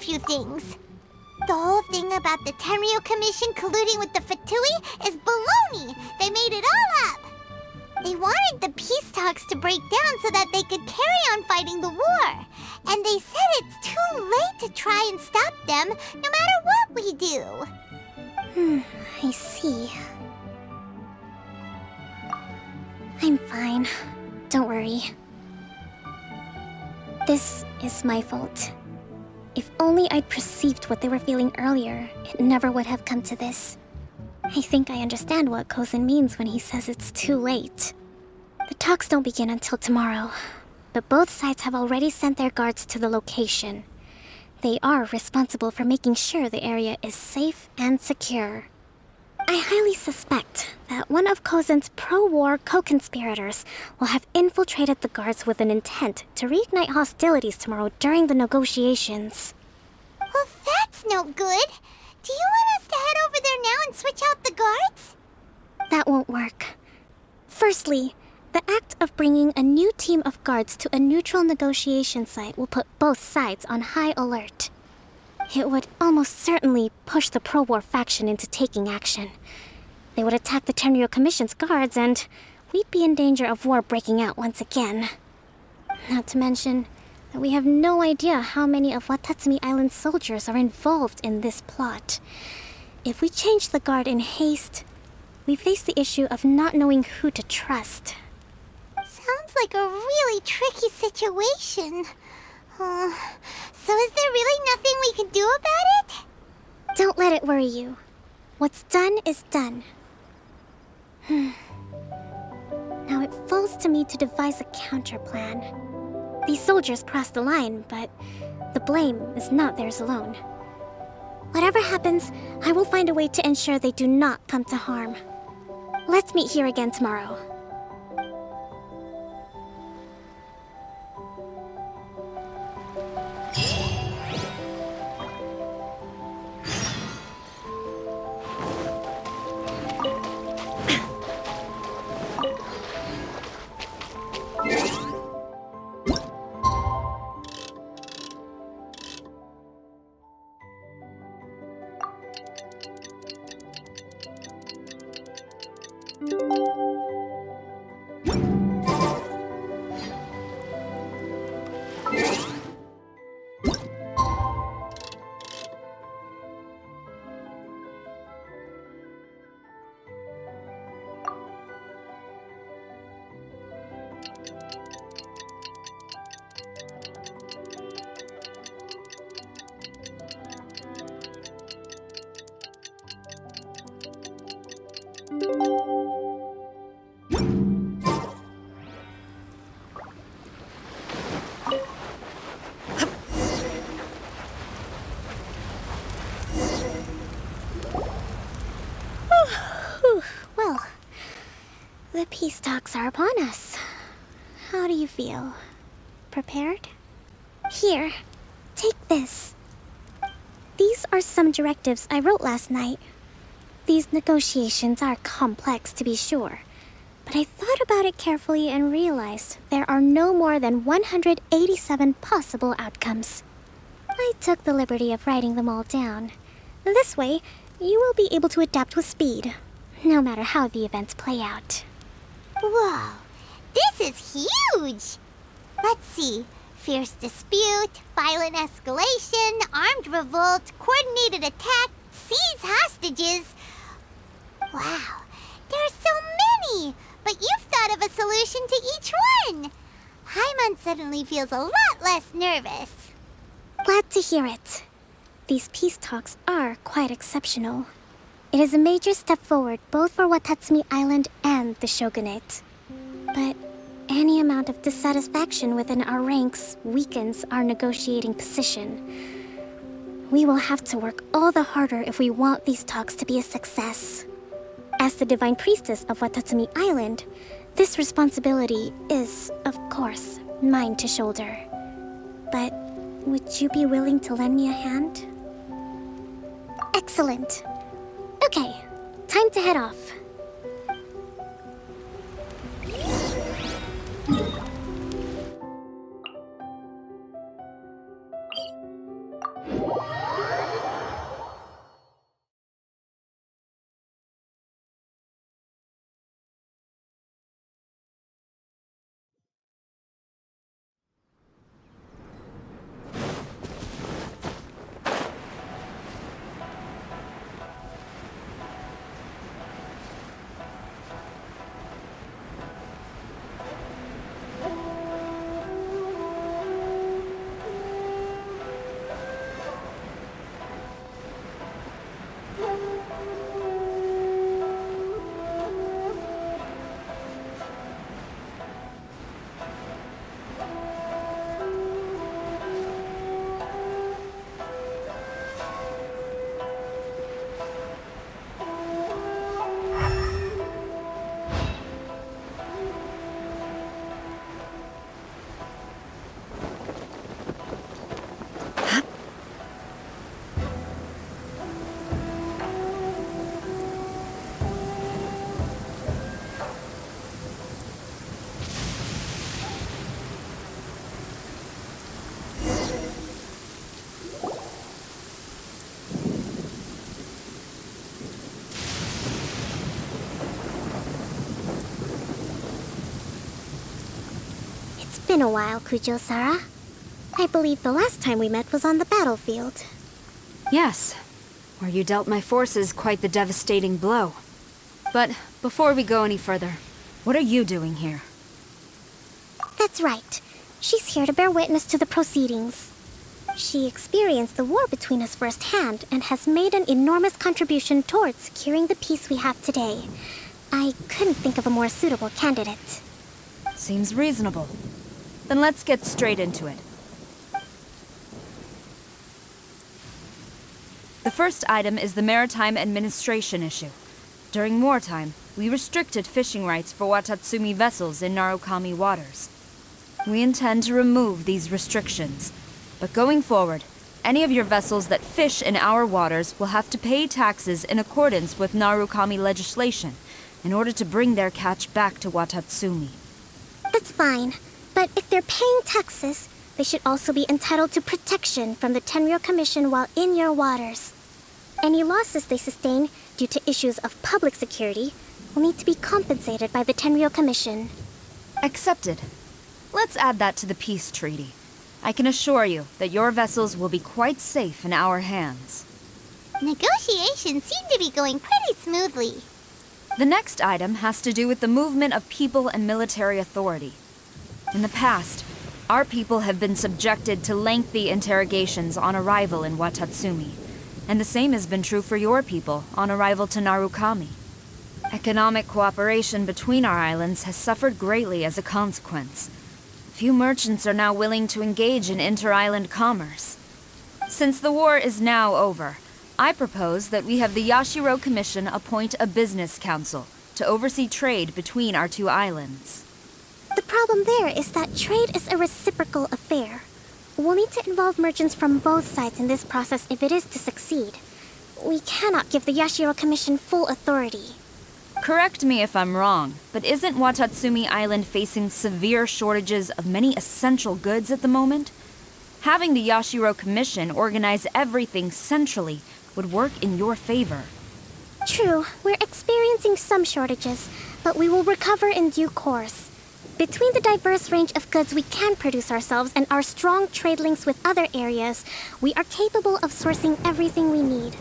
few things. The whole thing about the Tenryu Commission colluding with the Fatui is baloney! They made it all up! They wanted the peace talks to break down so that they could carry on fighting the war. And they said it's too late to try and stop them, no matter what we do. I see. I'm fine. Don't worry. This is my fault. If only I'd perceived what they were feeling earlier, it never would have come to this. I think I understand what Kozin means when he says it's too late. The talks don't begin until tomorrow, but both sides have already sent their guards to the location. They are responsible for making sure the area is safe and secure. I highly suspect that one of Kozin's pro-war co-conspirators will have infiltrated the guards with an intent to reignite hostilities tomorrow during the negotiations. Well, that's no good. Do you want us to head over there now and switch out the guards? That won't work. Firstly, the act of bringing a new team of guards to a neutral negotiation site will put both sides on high alert. It would almost certainly push the pro-war faction into taking action. They would attack the Tenryu Commission's guards, and we'd be in danger of war breaking out once again. Not to mention that we have no idea how many of Watatsumi Island's soldiers are involved in this plot. If we change the guard in haste, we face the issue of not knowing who to trust. Sounds like a really tricky situation. So is there really nothing we can do about it? Don't let it worry you. What's done is done. Now it falls to me to devise a counter-plan. These soldiers crossed the line, but the blame is not theirs alone. Whatever happens, I will find a way to ensure they do not come to harm. Let's meet here again tomorrow. Well, the peace talks are upon us. How do you feel? Prepared? Here, take this. These are some directives I wrote last night. These negotiations are complex, to be sure, but I thought about it carefully and realized there are no more than 187 possible outcomes. I took the liberty of writing them all down. This way, you will be able to adapt with speed, no matter how the events play out. Whoa, this is huge! Let's see. Fierce dispute, violent escalation, armed revolt, coordinated attack, seize hostages. Wow, there are so many! But you've thought of a solution to each one! Paimon suddenly feels a lot less nervous. Glad to hear it. These peace talks are quite exceptional. It is a major step forward both for Watatsumi Island and the Shogunate. But any amount of dissatisfaction within our ranks weakens our negotiating position. We will have to work all the harder if we want these talks to be a success. As the Divine Priestess of Watatsumi Island, this responsibility is, of course, mine to shoulder. But would you be willing to lend me a hand? Excellent. Okay, time to head off. It's been a while, Kujo-Sara. I believe the last time we met was on the battlefield. Yes, where you dealt my forces quite the devastating blow. But before we go any further, what are you doing here? That's right. She's here to bear witness to the proceedings. She experienced the war between us firsthand and has made an enormous contribution towards securing the peace we have today. I couldn't think of a more suitable candidate. Seems reasonable. Then let's get straight into it. The first item is the maritime administration issue. During wartime, we restricted fishing rights for Watatsumi vessels in Narukami waters. We intend to remove these restrictions, but going forward, any of your vessels that fish in our waters will have to pay taxes in accordance with Narukami legislation in order to bring their catch back to Watatsumi. That's fine, but if they're paying taxes, they should also be entitled to protection from the Tenryou Commission while in your waters. Any losses they sustain due to issues of public security will need to be compensated by the Tenryou Commission. Accepted. Let's add that to the peace treaty. I can assure you that your vessels will be quite safe in our hands. Negotiations seem to be going pretty smoothly. The next item has to do with the movement of people and military authority. In the past, our people have been subjected to lengthy interrogations on arrival in Watatsumi, and the same has been true for your people on arrival to Narukami. Economic cooperation between our islands has suffered greatly as a consequence. Few merchants are now willing to engage in inter-island commerce. Since the war is now over, I propose that we have the Yashiro Commission appoint a business council to oversee trade between our two islands. The problem there is that trade is a reciprocal affair. We'll need to involve merchants from both sides in this process if it is to succeed. We cannot give the Yashiro Commission full authority. Correct me if I'm wrong, but isn't Watatsumi Island facing severe shortages of many essential goods at the moment? Having the Yashiro Commission organize everything centrally would work in your favor. True, we're experiencing some shortages, but we will recover in due course. Between the diverse range of goods we can produce ourselves and our strong trade links with other areas, we are capable of sourcing everything we need.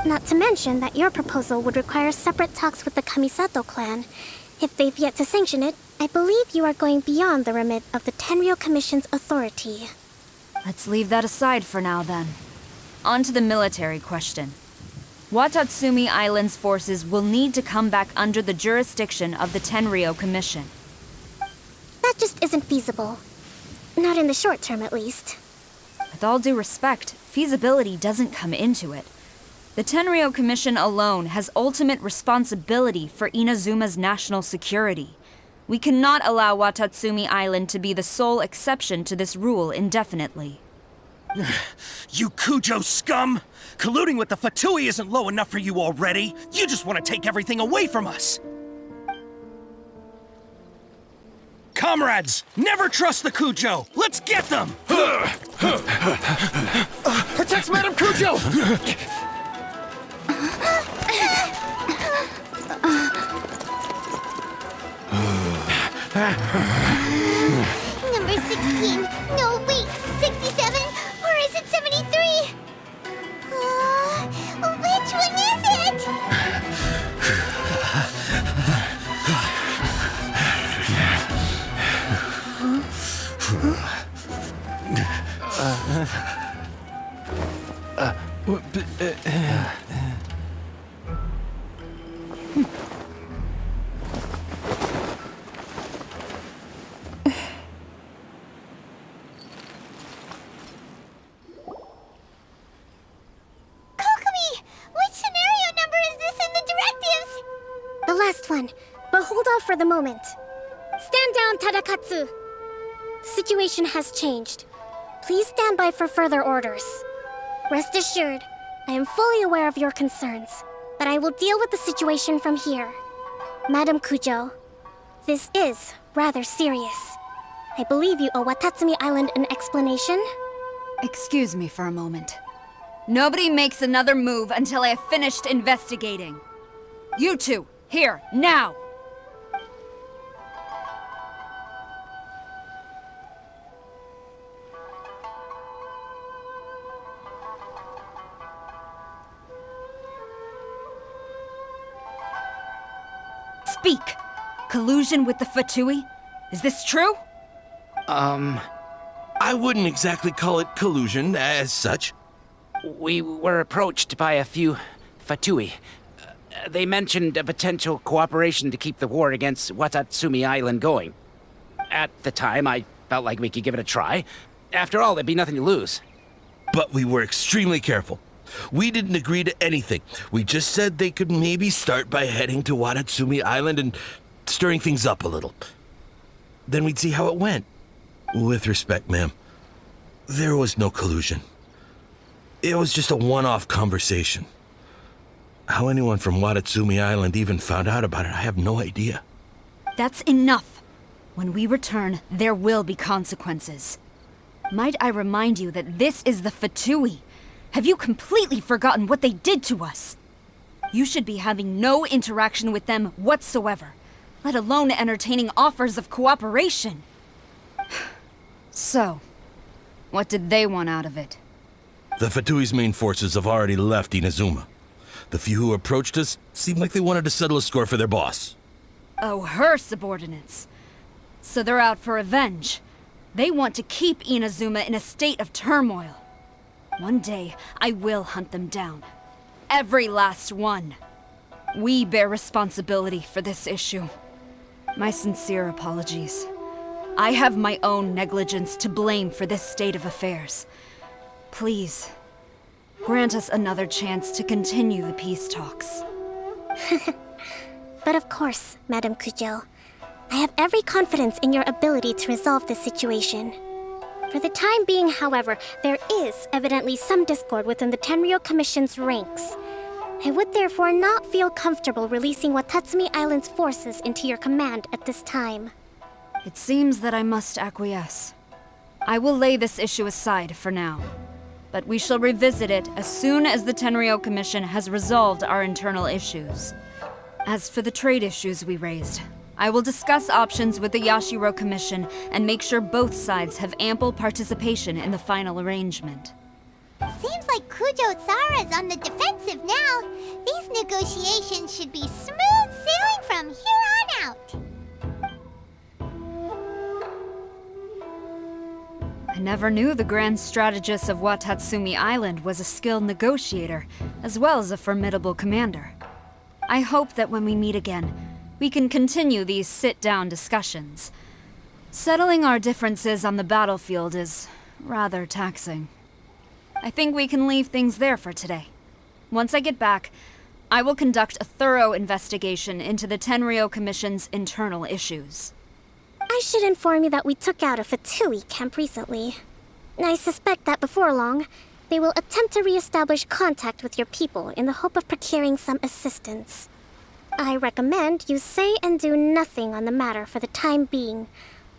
Not to mention that your proposal would require separate talks with the Kamisato clan. If they've yet to sanction it, I believe you are going beyond the remit of the Tenryou Commission's authority. Let's leave that aside for now, then. On to the military question. Watatsumi Island's forces will need to come back under the jurisdiction of the Tenryou Commission. That just isn't feasible. Not in the short term, at least. With all due respect, feasibility doesn't come into it. The Tenryou Commission alone has ultimate responsibility for Inazuma's national security. We cannot allow Watatsumi Island to be the sole exception to this rule indefinitely. You Kujo scum! Colluding with the Fatui isn't low enough for you already! You just want to take everything away from us! Comrades, never trust the Kujo! Let's get them! protects Madame Cujo! Number 16. No, wait, 67? Or is it 73? Which one is it? The last one, but hold off for the moment. Stand down, Tadakatsu! The situation has changed. Please stand by for further orders. Rest assured, I am fully aware of your concerns, but I will deal with the situation from here. Madam Cujo, this is rather serious. I believe you owe Watatsumi Island an explanation. Excuse me for a moment. Nobody makes another move until I have finished investigating. You two, here, now! Speak! Collusion with the Fatui? Is this true? I wouldn't exactly call it collusion as such. We were approached by a few Fatui. They mentioned a potential cooperation to keep the war against Watatsumi Island going. At the time, I felt like we could give it a try. After all, there'd be nothing to lose. But we were extremely careful. We didn't agree to anything. We just said they could maybe start by heading to Watatsumi Island and stirring things up a little. Then we'd see how it went. With respect, ma'am, there was no collusion. It was just a one-off conversation. How anyone from Watatsumi Island even found out about it, I have no idea. That's enough. When we return, there will be consequences. Might I remind you that this is the Fatui? Have you completely forgotten what they did to us? You should be having no interaction with them whatsoever, let alone entertaining offers of cooperation. So, what did they want out of it? The Fatui's main forces have already left Inazuma. The few who approached us seemed like they wanted to settle a score for their boss. Oh, her subordinates. So they're out for revenge. They want to keep Inazuma in a state of turmoil. One day, I will hunt them down. Every last one. We bear responsibility for this issue. My sincere apologies. I have my own negligence to blame for this state of affairs. Please, grant us another chance to continue the peace talks. But of course, Madame Cujo, I have every confidence in your ability to resolve this situation. For the time being, however, there is evidently some discord within the Tenryou Commission's ranks. I would therefore not feel comfortable releasing Watatsumi Island's forces into your command at this time. It seems that I must acquiesce. I will lay this issue aside for now, but we shall revisit it as soon as the Tenryou Commission has resolved our internal issues. As for the trade issues we raised, I will discuss options with the Yashiro Commission and make sure both sides have ample participation in the final arrangement. Seems like Kujo-sara's on the defensive now. These negotiations should be smooth sailing from here on out. I never knew the grand strategist of Watatsumi Island was a skilled negotiator, as well as a formidable commander. I hope that when we meet again, we can continue these sit-down discussions. Settling our differences on the battlefield is rather taxing. I think we can leave things there for today. Once I get back, I will conduct a thorough investigation into the Tenryou Commission's internal issues. I should inform you that we took out a Fatui camp recently. I suspect that before long, they will attempt to re-establish contact with your people in the hope of procuring some assistance. I recommend you say and do nothing on the matter for the time being,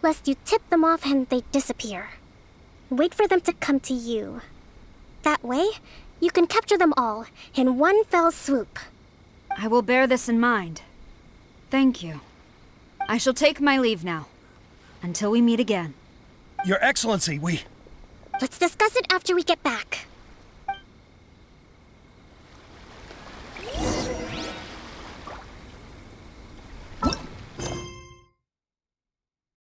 lest you tip them off and they disappear. Wait for them to come to you. That way, you can capture them all in one fell swoop. I will bear this in mind. Thank you. I shall take my leave now. Until we meet again. Your Excellency, Let's discuss it after we get back.